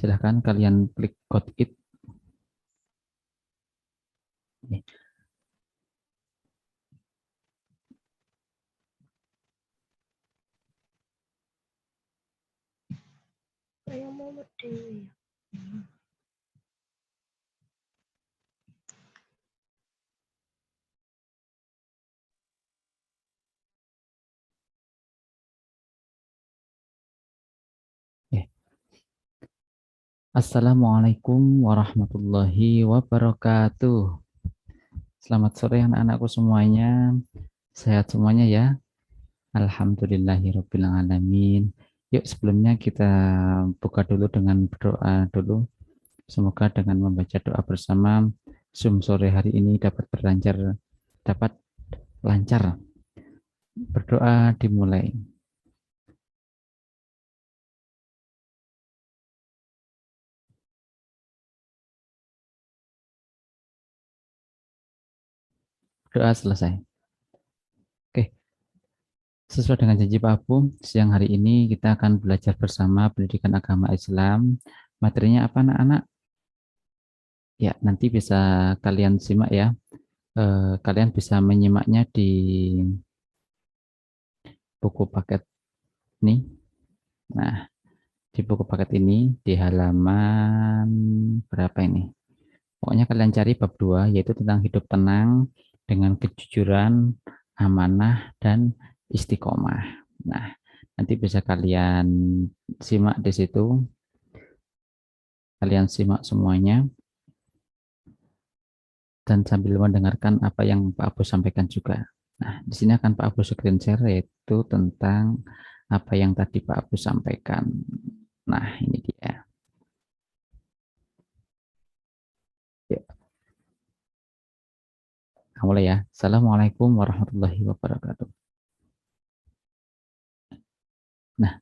Silahkan kalian klik code it. Saya mau berdiri. Assalamualaikum warahmatullahi wabarakatuh. Selamat sore anak-anakku semuanya. Sehat semuanya ya. Alhamdulillahirabbil alamin. Yuk sebelumnya kita buka dulu dengan berdoa dulu. Semoga dengan membaca doa bersama Zoom sore hari ini dapat lancar. Berdoa dimulai. Doa selesai. Oke, sesuai dengan janji Pak Abu, siang hari ini kita akan belajar bersama pendidikan agama Islam. Materinya apa anak-anak? Ya, nanti bisa kalian simak ya. Kalian bisa menyimaknya di buku paket ini. Nah, di buku paket ini di halaman berapa ini? Pokoknya kalian cari bab 2 yaitu tentang hidup tenang dengan kejujuran, amanah dan istiqomah. Nah, nanti bisa kalian simak di situ. Kalian simak semuanya dan sambil mendengarkan apa yang Pak Abu sampaikan juga. Nah, di sini akan Pak Abu screen share yaitu tentang apa yang tadi Pak Abu sampaikan. Nah, ini dia. Ya, mulai ya. Assalamualaikum warahmatullahi wabarakatuh. Nah,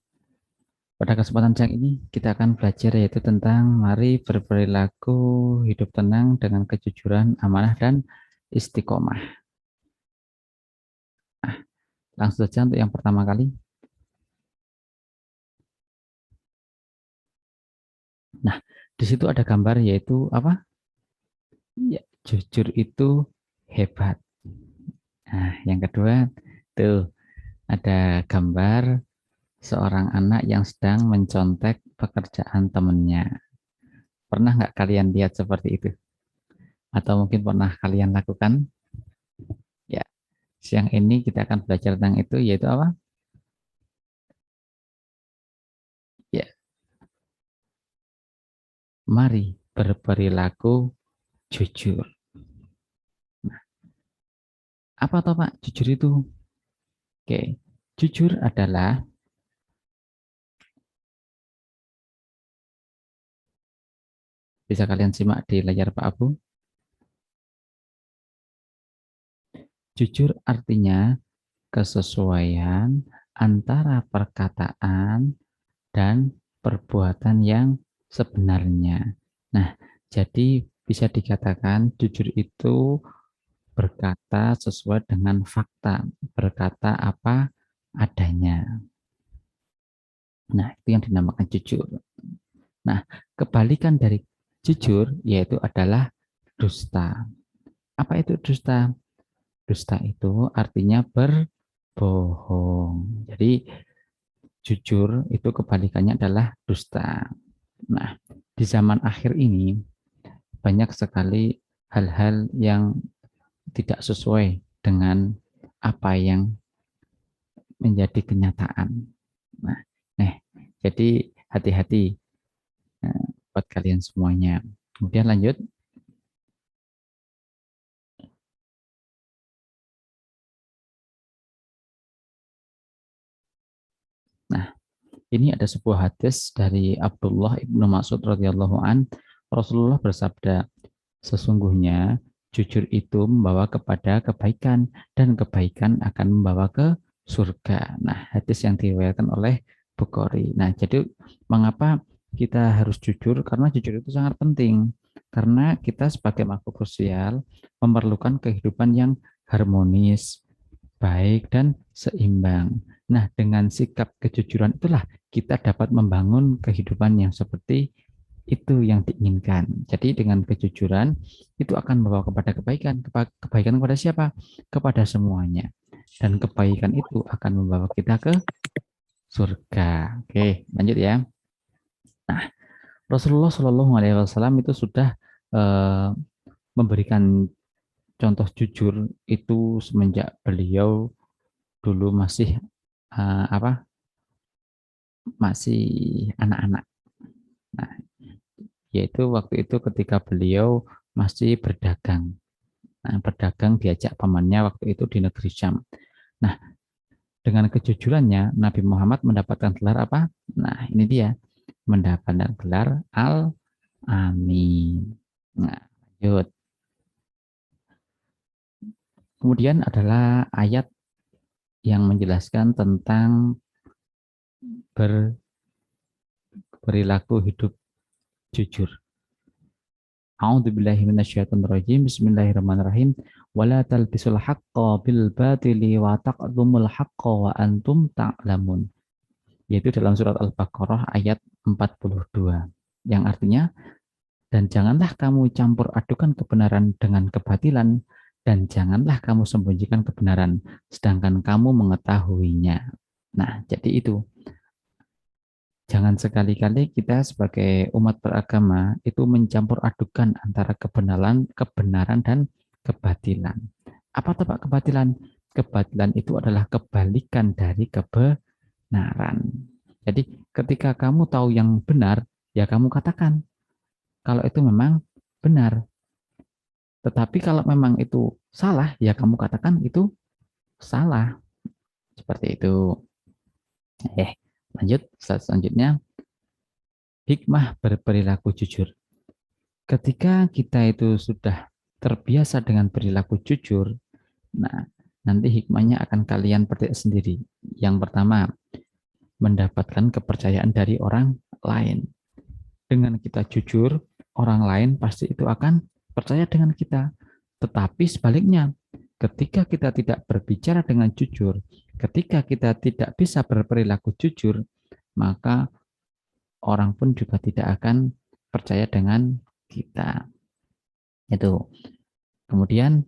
pada kesempatan siang ini kita akan belajar yaitu tentang mari berperilaku hidup tenang dengan kejujuran, amanah, dan istiqomah. Nah, langsung saja untuk yang pertama kali. Nah, di situ ada gambar yaitu apa? Ya, jujur itu hebat. Nah, yang kedua, tuh ada gambar seorang anak yang sedang mencontek pekerjaan temannya. Pernah nggak kalian lihat seperti itu? Atau mungkin pernah kalian lakukan? Ya, siang ini kita akan belajar tentang itu, yaitu apa? Ya, mari berperilaku jujur. Nah, apa toh Pak? Jujur itu? Oke, jujur adalah bisa kalian simak di layar Pak Abu. Jujur artinya kesesuaian antara perkataan dan perbuatan yang sebenarnya. Nah, jadi bisa dikatakan jujur itu berkata sesuai dengan fakta, berkata apa adanya. Nah, itu yang dinamakan jujur. Nah, kebalikan dari jujur yaitu adalah dusta. Apa itu dusta? Dusta itu artinya berbohong. Jadi jujur itu kebalikannya adalah dusta. Nah, di zaman akhir ini banyak sekali hal-hal yang tidak sesuai dengan apa yang menjadi kenyataan. Nah, jadi hati-hati buat kalian semuanya. Kemudian lanjut. Nah, ini ada sebuah hadis dari Abdullah ibnu Mas'ud radhiyallahu an. Rasulullah bersabda, sesungguhnya jujur itu membawa kepada kebaikan dan kebaikan akan membawa ke surga. Nah, hadis yang diriwayatkan oleh Bukhari. Nah, jadi mengapa kita harus jujur? Karena jujur itu sangat penting. Karena kita sebagai makhluk sosial memerlukan kehidupan yang harmonis, baik, dan seimbang. Nah, dengan sikap kejujuran itulah kita dapat membangun kehidupan yang seperti Itu yang diinginkan. Jadi dengan kejujuran itu akan membawa kepada kebaikan. Kebaikan kepada siapa? Kepada semuanya. Dan kebaikan itu akan membawa kita ke surga. Oke, lanjut ya. Nah, Rasulullah Shallallahu Alaihi Wasallam itu sudah eh, memberikan contoh jujur itu semenjak beliau dulu masih apa? Masih anak-anak. Nah, yaitu waktu itu ketika beliau masih berdagang. Nah, berdagang diajak pamannya waktu itu di negeri Syam. Nah, dengan kejujurannya Nabi Muhammad mendapatkan gelar apa? Nah, ini dia, mendapatkan gelar Al-Amin. Nah, lanjut. Kemudian adalah ayat yang menjelaskan tentang berperilaku hidup jujur. A'udzubillahi minasyaitonirrajim. Bismillahirrahmanirrahim. Wala talbisul haqqa bil batili wa taqdumul haqqa wa antum ta'lamun. Yaitu dalam surat Al-Baqarah ayat 42. Yang artinya, dan janganlah kamu campur adukan kebenaran dengan kebatilan, dan janganlah kamu sembunyikan kebenaran, sedangkan kamu mengetahuinya. Nah, jadi itu. Jangan sekali-kali kita sebagai umat beragama itu mencampur adukan antara kebenaran dan kebatilan. Apa itu Pak kebatilan? Kebatilan itu adalah kebalikan dari kebenaran. Jadi ketika kamu tahu yang benar, ya kamu katakan kalau itu memang benar. Tetapi kalau memang itu salah, ya kamu katakan itu salah. Seperti itu. Lanjut, selanjutnya hikmah berperilaku jujur. Ketika kita itu sudah terbiasa dengan perilaku jujur, nah nanti hikmahnya akan kalian petik sendiri. Yang pertama, mendapatkan kepercayaan dari orang lain. Dengan kita jujur, orang lain pasti itu akan percaya dengan kita. Tetapi sebaliknya, ketika kita tidak berbicara dengan jujur, ketika kita tidak bisa berperilaku jujur, maka orang pun juga tidak akan percaya dengan kita. Itu. Kemudian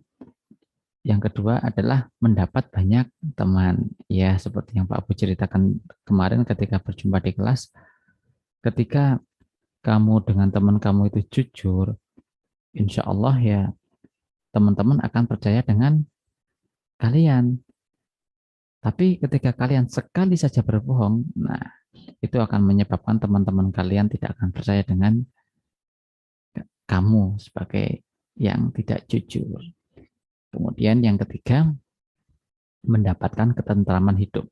yang kedua adalah mendapat banyak teman. Ya, seperti yang Pak Abu ceritakan kemarin ketika berjumpa di kelas, ketika kamu dengan teman kamu itu jujur, insya Allah ya teman-teman akan percaya dengan kalian. Tapi ketika kalian sekali saja berbohong, nah itu akan menyebabkan teman-teman kalian tidak akan percaya dengan kamu sebagai yang tidak jujur. Kemudian yang ketiga, mendapatkan ketentraman hidup.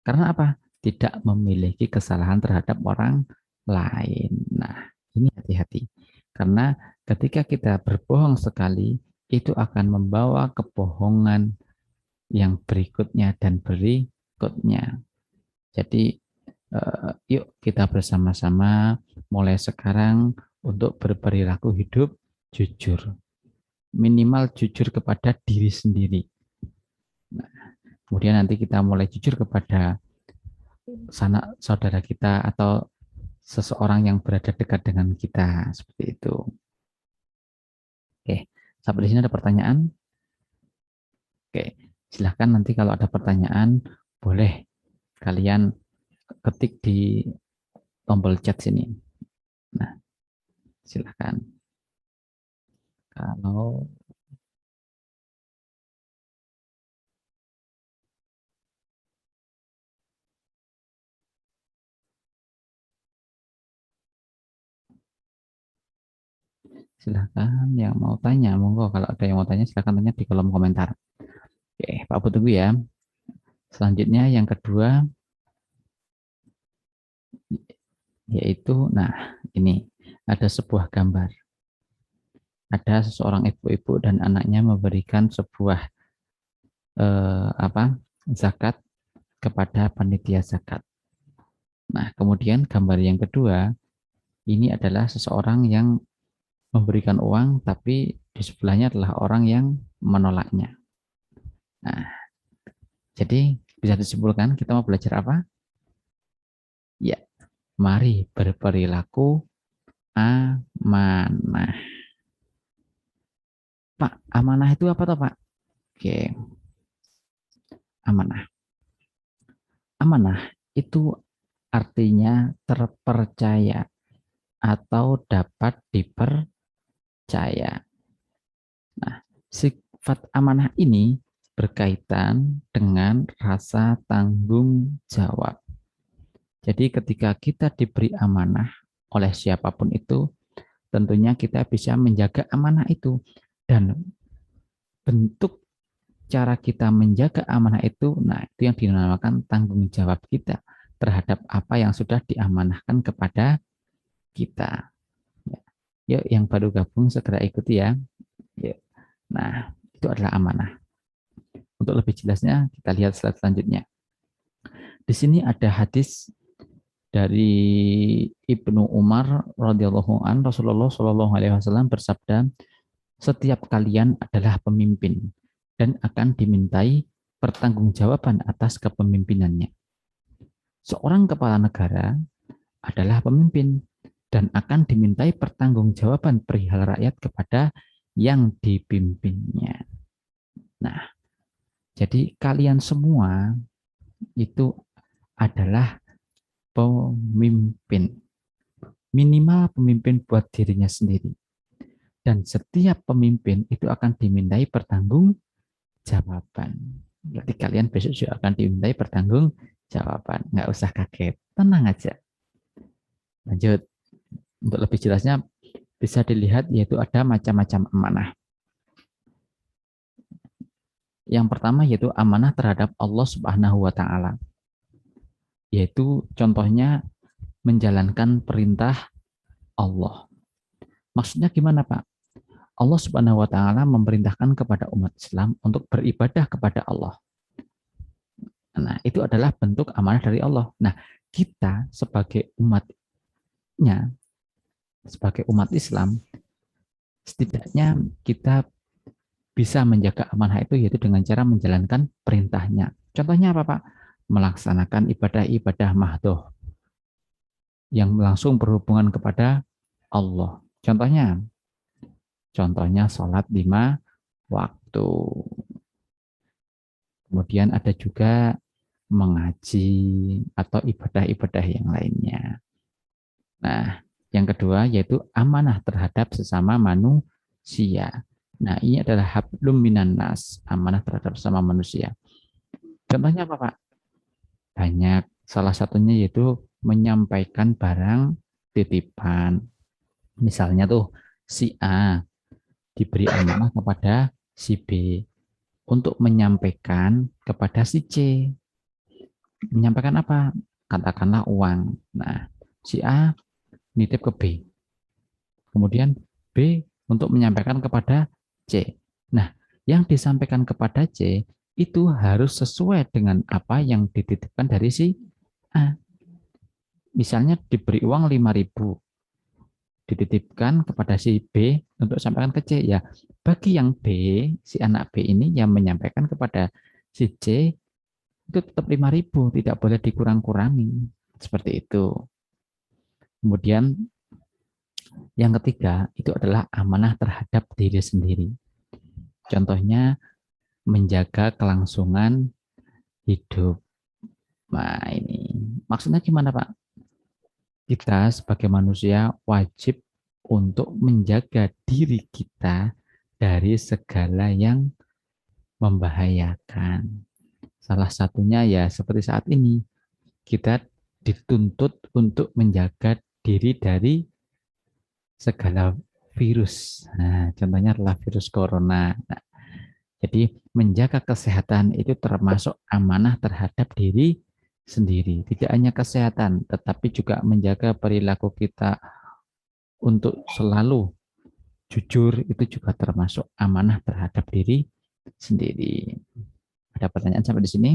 Karena apa? Tidak memiliki kesalahan terhadap orang lain. Nah, ini hati-hati. Karena ketika kita berbohong sekali, itu akan membawa kebohongan yang berikutnya dan berikutnya. Jadi, yuk kita bersama-sama mulai sekarang untuk berperilaku hidup jujur. Minimal jujur kepada diri sendiri. Nah, kemudian nanti kita mulai jujur kepada saudara kita atau seseorang yang berada dekat dengan kita seperti itu. Oke, sampai di sini ada pertanyaan? Oke, silahkan nanti kalau ada pertanyaan boleh kalian ketik di tombol chat sini. Nah, silahkan. Kalau silahkan yang mau tanya, monggo kalau ada yang mau tanya silahkan tanya di kolom komentar. Oke, Pak Abu tunggu ya. Selanjutnya yang kedua yaitu, nah ini ada sebuah gambar. Ada seseorang ibu-ibu dan anaknya memberikan sebuah zakat kepada panitia zakat. Nah, kemudian gambar yang kedua ini adalah seseorang yang memberikan uang tapi di sebelahnya adalah orang yang menolaknya. Nah, jadi bisa disimpulkan kita mau belajar apa? Ya, mari berperilaku amanah. Pak, amanah itu apa toh, Pak? Oke, amanah. Amanah itu artinya terpercaya atau dapat dipercaya. Nah, sifat amanah ini berkaitan dengan rasa tanggung jawab. Jadi ketika kita diberi amanah oleh siapapun itu, tentunya kita bisa menjaga amanah itu. Dan bentuk cara kita menjaga amanah itu, nah itu yang dinamakan tanggung jawab kita terhadap apa yang sudah diamanahkan kepada kita. Yuk, yang baru gabung segera ikuti ya. Yuk. Nah, itu adalah amanah. Untuk lebih jelasnya, kita lihat slide selanjutnya. Di sini ada hadis dari Ibnu Umar radhiyallahu an, Rasulullah Shallallahu alaihi wasallam bersabda, setiap kalian adalah pemimpin dan akan dimintai pertanggungjawaban atas kepemimpinannya. Seorang kepala negara adalah pemimpin dan akan dimintai pertanggungjawaban perihal rakyat kepada yang dipimpinnya. Nah, jadi kalian semua itu adalah pemimpin. Minimal pemimpin buat dirinya sendiri. Dan setiap pemimpin itu akan dimintai pertanggungjawaban. Berarti kalian besok juga akan dimintai pertanggungjawaban. Nggak usah kaget, tenang aja. Lanjut, untuk lebih jelasnya bisa dilihat yaitu ada macam-macam amanah. Yang pertama yaitu amanah terhadap Allah Subhanahu wa taala. Yaitu contohnya menjalankan perintah Allah. Maksudnya gimana, Pak? Allah Subhanahu wa taala memerintahkan kepada umat Islam untuk beribadah kepada Allah. Nah, itu adalah bentuk amanah dari Allah. Nah, kita sebagai umatnya, sebagai umat Islam, setidaknya kita bisa menjaga amanah itu yaitu dengan cara menjalankan perintahnya. Contohnya apa, Pak? Melaksanakan ibadah-ibadah mahdoh yang langsung berhubungan kepada Allah. Contohnya sholat 5 waktu. Kemudian ada juga mengaji atau ibadah-ibadah yang lainnya. Nah, yang kedua yaitu amanah terhadap sesama manusia. Nah, ini adalah hablum minan nas, amanah terhadap sesama manusia. Contohnya apa, Pak? Banyak. Salah satunya yaitu menyampaikan barang titipan. Misalnya tuh si A diberi amanah kepada si B untuk menyampaikan kepada si C. Menyampaikan apa? Katakanlah uang. Nah, si A nitip ke B. Kemudian B untuk menyampaikan kepada C. Nah, yang disampaikan kepada C itu harus sesuai dengan apa yang dititipkan dari si A. Misalnya diberi uang 5.000, dititipkan kepada si B untuk sampaikan ke C. Ya, bagi yang B, si anak B ini yang menyampaikan kepada si C itu tetap 5.000, tidak boleh dikurang-kurangi. Seperti itu. Kemudian yang ketiga itu adalah amanah terhadap diri sendiri. Contohnya menjaga kelangsungan hidup. Nah, ini maksudnya gimana, Pak? Kita sebagai manusia wajib untuk menjaga diri kita dari segala yang membahayakan. Salah satunya ya seperti saat ini, kita dituntut untuk menjaga diri dari segala virus. Nah, contohnya adalah virus corona. Nah, jadi menjaga kesehatan itu termasuk amanah terhadap diri sendiri. Tidak hanya kesehatan, tetapi juga menjaga perilaku kita untuk selalu jujur itu juga termasuk amanah terhadap diri sendiri. Ada pertanyaan sampai di sini?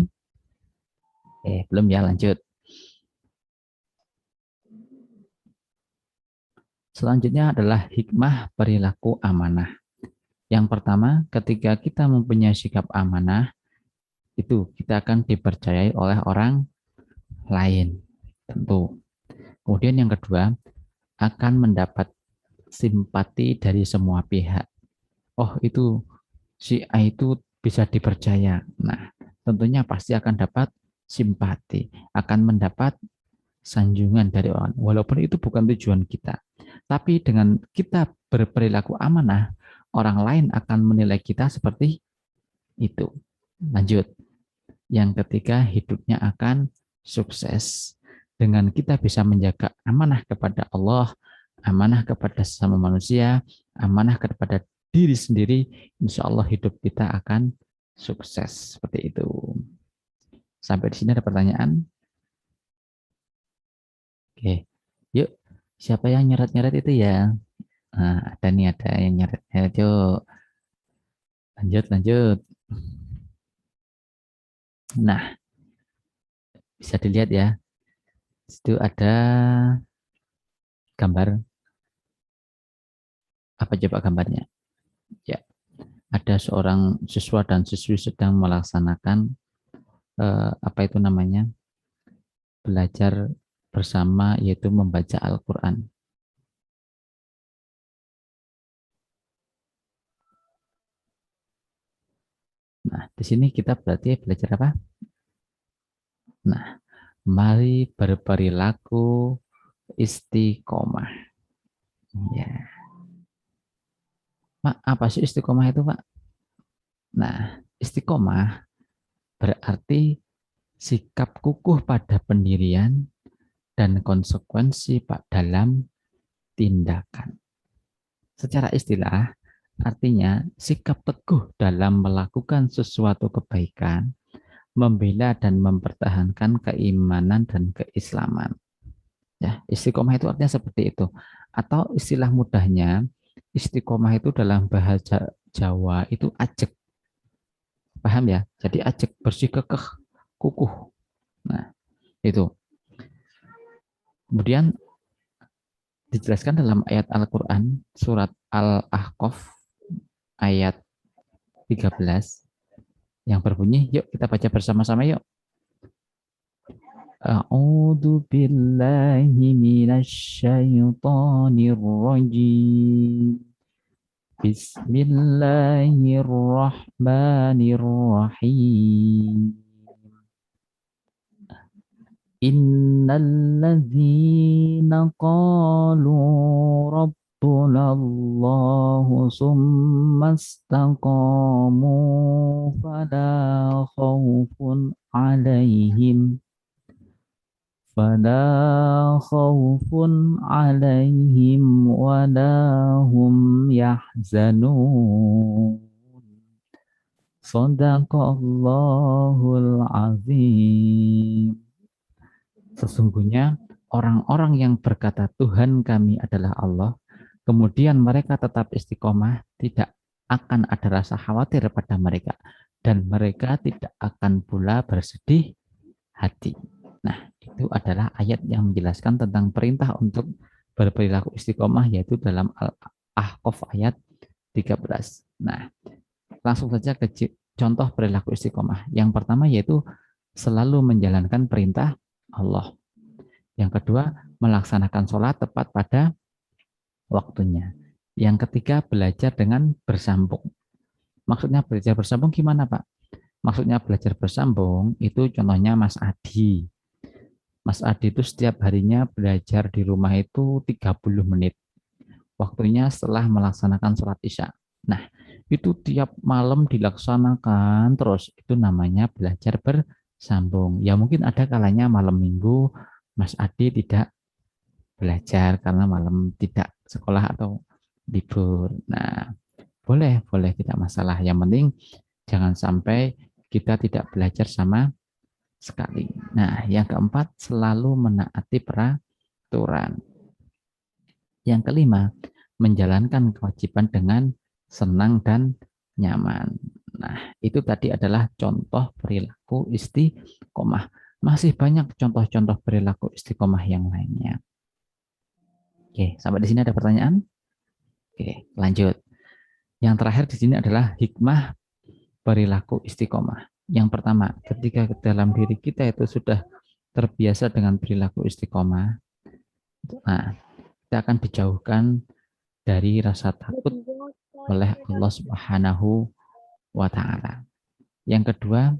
Belum ya, lanjut. Selanjutnya adalah hikmah perilaku amanah. Yang pertama, ketika kita mempunyai sikap amanah, itu kita akan dipercayai oleh orang lain, tentu. Kemudian yang kedua, akan mendapat simpati dari semua pihak. Oh, itu si A itu bisa dipercaya. Nah, tentunya pasti akan dapat simpati, akan mendapat sanjungan dari orang. Walaupun itu bukan tujuan kita. Tapi dengan kita berperilaku amanah, orang lain akan menilai kita seperti itu. Lanjut. Yang ketiga, hidupnya akan sukses. Dengan kita bisa menjaga amanah kepada Allah, amanah kepada sesama manusia, amanah kepada diri sendiri, insya Allah hidup kita akan sukses. Seperti itu. Sampai di sini ada pertanyaan? Oke, yuk. Siapa yang nyeret-nyeret itu ya? Nah, ada nih, ada yang nyeret-nyeret. Yuk, lanjut, lanjut. Nah, bisa dilihat ya. Itu ada gambar. Apa coba gambarnya? Ya, ada seorang siswa dan siswi sedang melaksanakan apa itu namanya? Belajar bersama, yaitu membaca Al-Qur'an. Nah, di sini kita berarti belajar apa? Nah, mari berperilaku istiqomah. Ya. Pak, apa sih istiqomah itu, Pak? Nah, istiqomah berarti sikap kukuh pada pendirian dan konsekuensi Pak dalam tindakan. Secara istilah, artinya sikap teguh dalam melakukan sesuatu kebaikan, membela dan mempertahankan keimanan dan keislaman. Ya, istiqomah itu artinya seperti itu. Atau istilah mudahnya, istiqomah itu dalam bahasa Jawa itu ajek. Paham ya? Jadi ajek, bersih, kekeh, kukuh. Nah, itu. Kemudian dijelaskan dalam ayat Al-Quran, surat Al-Ahqaf, ayat 13, yang berbunyi, yuk kita baca bersama-sama yuk. A'udzu billahi minasyaitonir rajim. Bismillahirrahmanirrahim. Innalladzina qalu rabbuna Allahu summa istaqamu fala khawfun alaihim wala hum yahzanun. Sadaqallahul azim. Sesungguhnya orang-orang yang berkata Tuhan kami adalah Allah, kemudian mereka tetap istiqomah, tidak akan ada rasa khawatir pada mereka, dan mereka tidak akan pula bersedih hati. Nah, itu adalah ayat yang menjelaskan tentang perintah untuk berperilaku istiqomah, yaitu dalam Al-Ahqaf ayat 13. Nah, langsung saja ke contoh perilaku istiqomah. Yang pertama yaitu selalu menjalankan perintah Allah. Yang kedua, melaksanakan sholat tepat pada waktunya. Yang ketiga, belajar dengan bersambung. Maksudnya belajar bersambung gimana, Pak? Maksudnya belajar bersambung itu contohnya Mas Adi. Mas Adi itu setiap harinya belajar di rumah itu 30 menit. Waktunya setelah melaksanakan sholat isya. Nah, itu tiap malam dilaksanakan terus. Itu namanya belajar bersambung. Ya mungkin ada kalanya malam minggu Mas Adi tidak belajar karena malam tidak sekolah atau libur. Nah, boleh tidak masalah. Yang penting jangan sampai kita tidak belajar sama sekali. Nah, yang keempat, selalu menaati peraturan. Yang kelima, menjalankan kewajiban dengan senang dan nyaman. Nah, itu tadi adalah contoh perilaku istiqomah. Masih banyak contoh-contoh perilaku istiqomah yang lainnya. Oke, sampai di sini ada pertanyaan? Oke, lanjut. Yang terakhir di sini adalah hikmah perilaku istiqomah. Yang pertama, ketika dalam diri kita itu sudah terbiasa dengan perilaku istiqomah, nah, kita akan dijauhkan dari rasa takut oleh Allah Subhanahu wa Ta'ala. Yang kedua,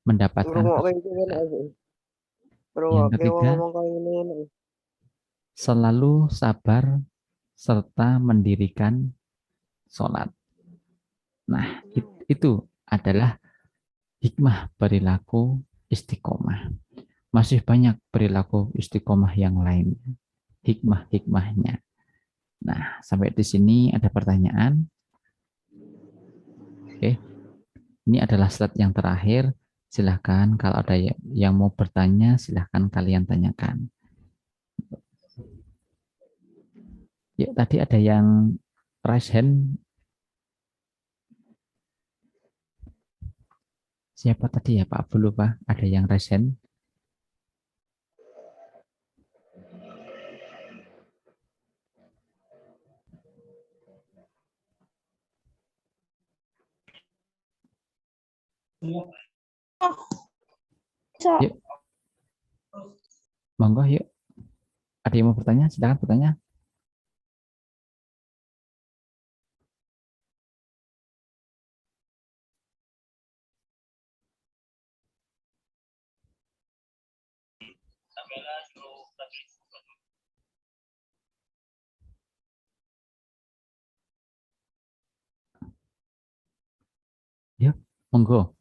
mendapatkan kesulitan. Yang ketiga, selalu sabar serta mendirikan sholat. Nah, itu adalah hikmah perilaku istiqomah. Masih banyak perilaku istiqomah yang lain, hikmah-hikmahnya. Nah, sampai di sini ada pertanyaan. Oke, ini adalah slide yang terakhir. Silahkan kalau ada yang mau bertanya, silahkan kalian tanyakan. Ya, tadi ada yang raise hand. Siapa tadi ya Pak Abdul lupa? Ada yang raise hand. Yuk, monggo yuk. Ada yang mau bertanya? Silakan bertanya. Yuk, monggo.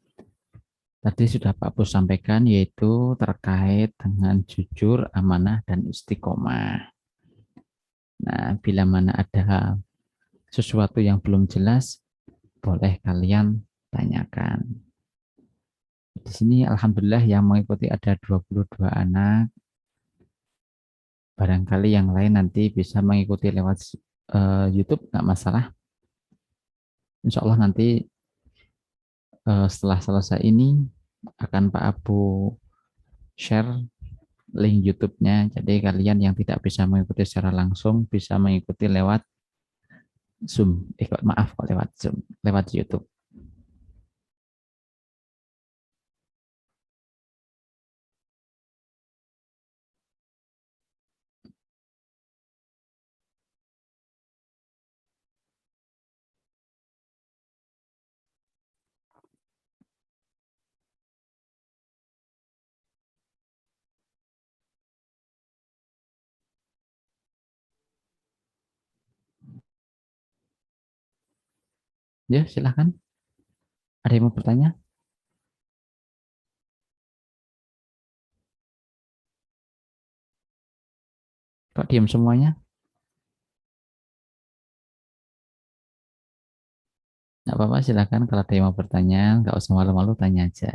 Tadi sudah Pak Bos sampaikan yaitu terkait dengan jujur, amanah, dan istiqomah. Nah, bila mana ada sesuatu yang belum jelas, boleh kalian tanyakan. Di sini Alhamdulillah yang mengikuti ada 22 anak. Barangkali yang lain nanti bisa mengikuti lewat YouTube, nggak masalah. Insya Allah nanti setelah selesai ini akan Pak Abu share link YouTube-nya. Jadi kalian yang tidak bisa mengikuti secara langsung bisa mengikuti lewat Zoom. Maaf kok lewat Zoom, lewat YouTube. Ya, silahkan. Ada yang mau bertanya? Kok diam semuanya? Nggak apa-apa, silahkan. Kalau ada yang mau bertanya, nggak usah malu-malu, tanya aja.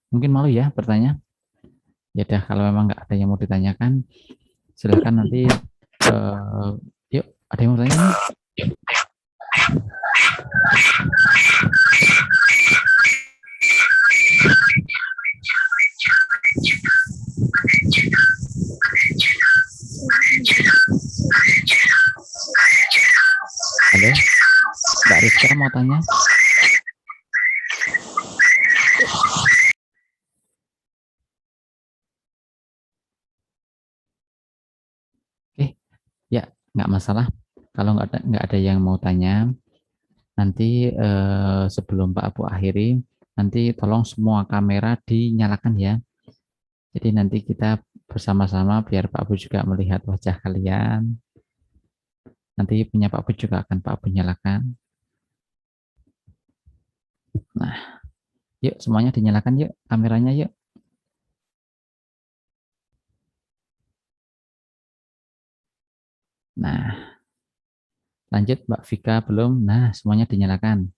Mungkin malu ya bertanya. Ya udah, kalau memang nggak ada yang mau ditanyakan, silahkan nanti. Yuk, ada yang mau tanya nih? Halo, Mbak Rizka mau tanya? Ya, nggak masalah. Kalau nggak ada yang mau tanya, nanti sebelum Pak Abu akhiri, nanti tolong semua kamera dinyalakan ya. Jadi nanti kita bersama-sama biar Pak Abu juga melihat wajah kalian. Nanti punya Pak Abu juga akan Pak Abu nyalakan. Nah, yuk semuanya dinyalakan yuk kameranya yuk. Nah, lanjut Mbak Vika belum? Nah, semuanya dinyalakan.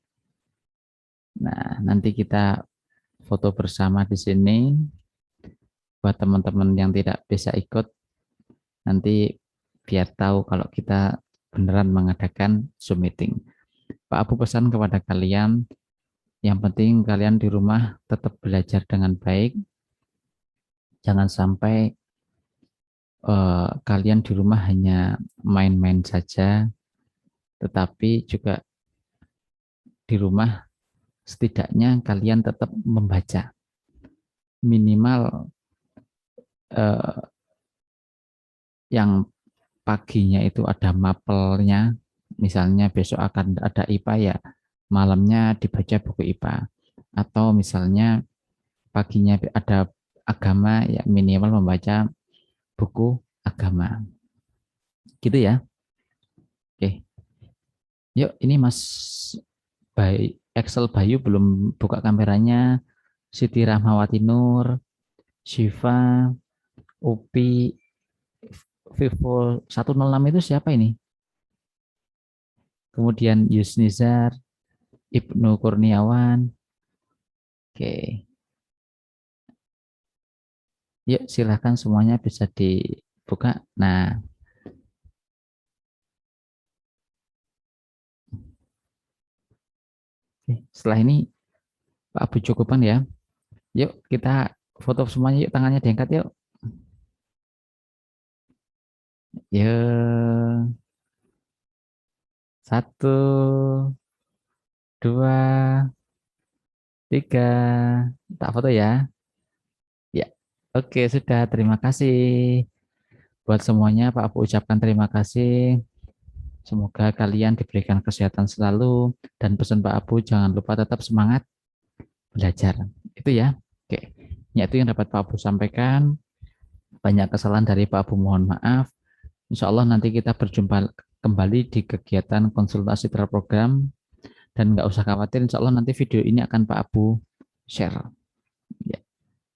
Nah, nanti kita foto bersama di sini. Buat teman-teman yang tidak bisa ikut, nanti biar tahu kalau kita beneran mengadakan Zoom meeting. Pak Abu pesan kepada kalian, yang penting kalian di rumah tetap belajar dengan baik. Jangan sampai kalian di rumah hanya main-main saja, tetapi juga di rumah setidaknya kalian tetap membaca. Minimal yang paginya itu ada mapelnya, misalnya besok akan ada IPA ya, malamnya dibaca buku IPA. Atau misalnya paginya ada agama ya minimal membaca buku agama. Gitu ya. Oke. Yuk, ini Mas Excel Bayu belum buka kameranya. Siti Rahmawati Nur, Syifa, Upi, Vivo 106 itu siapa ini? Kemudian Yusnizar, Ibnu Kurniawan. Oke. Yuk, silahkan semuanya bisa dibuka. Nah, setelah ini Pak Abu cukupan ya. Yuk, kita foto semuanya yuk, tangannya diangkat yuk. Yuk, satu, dua, tiga. Tak foto ya. Ya, oke sudah. Terima kasih buat semuanya. Pak Abu ucapkan terima kasih. Semoga kalian diberikan kesehatan selalu dan pesan Pak Abu jangan lupa tetap semangat belajar. Itu ya. Oke. Ya, itu yang dapat Pak Abu sampaikan. Banyak kesalahan dari Pak Abu mohon maaf. Insya Allah nanti kita berjumpa kembali di kegiatan konsultasi terprogram dan nggak usah khawatir. Insya Allah nanti video ini akan Pak Abu share. Ya.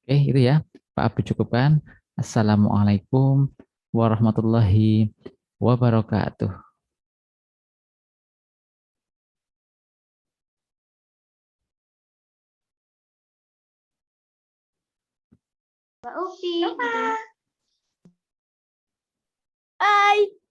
Oke, itu ya. Pak Abu cukupkan. Assalamualaikum warahmatullahi wabarakatuh. Mbak Upi. Bye.